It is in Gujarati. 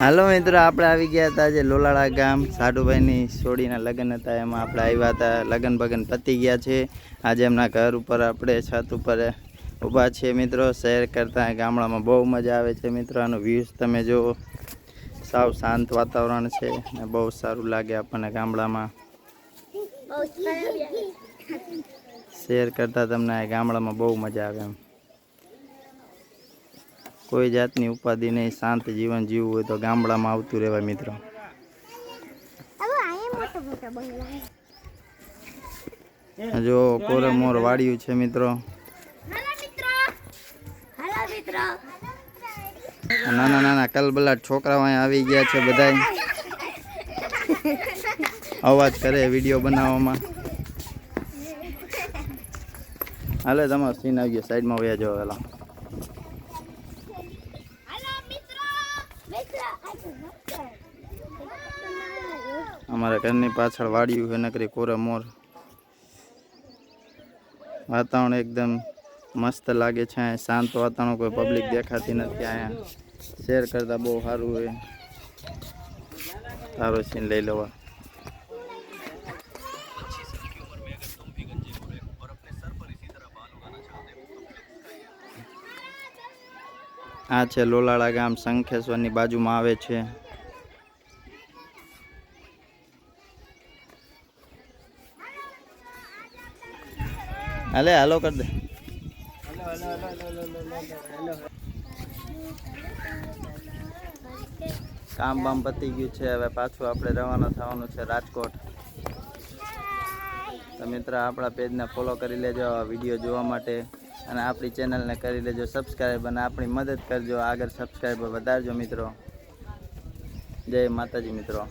હાલો મિત્રો, આપણે આવી ગયા હતા જે લોલાળા ગામ સાડુભાઈની છોડીના લગ્ન હતા, એમાં આપણે આવ્યા હતા. લગ્ન બગન પતી ગયા છે. આજે એમના ઘર ઉપર આપણે છત ઉપર ઊભા છીએ મિત્રો. શહેર કરતાં ગામડામાં બહુ મજા આવે છે મિત્રો. આનો વ્યૂઝ તમે જુઓ, સાવ શાંત વાતાવરણ છે ને બહુ સારું લાગે આપણને ગામડામાં. શહેર કરતાં તમને ગામડામાં બહુ મજા આવે એમ. કોઈ જાતની ઉપાધિ નહીં, શાંત જીવન જીવવું હોય તો ગામડામાં આવતું રહેવાય મિત્રો. જો કોરમોર વાળ્યું છે મિત્રો. નાના નાના કલબલાટ છોકરાઓ અહીંયા આવી ગયા છે બધા. અવાજ કરે વિડીયો બનાવવામાં. હાલે તમારો સીન આવી ગયો, સાઈડમાં વયા જાઓ પેલા. અમારા ઘરની પાછળ વાડિયું છે નકરી કોરમોર. વાતાવરણ એકદમ મસ્ત લાગે છે. અહીંયા શાંત વાતાવરણ, કોઈ પબ્લિક દેખાતી નથી. અહીંયા શેર કરતા બહુ સારું હોય. સારો સીન લઈ લેવા. આ છે લોલાળા ગામ, શંખેશ્વરની બાજુમાં આવે છે. હાલે હાલો કર દે. કામ બામ પતી ગયું છે. હવે પાછું આપણે રવાના થવાનું છે રાજકોટ. તો મિત્ર, આપણા પેજને ફોલો કરી લેજો આ વિડીયો જોવા માટે, અને આપણી ચેનલને કરી લેજો સબસ્ક્રાઈબ, અને આપણી મદદ કરજો, આગળ સબસ્ક્રાઈબર વધારજો મિત્રો. જય માતાજી મિત્રો.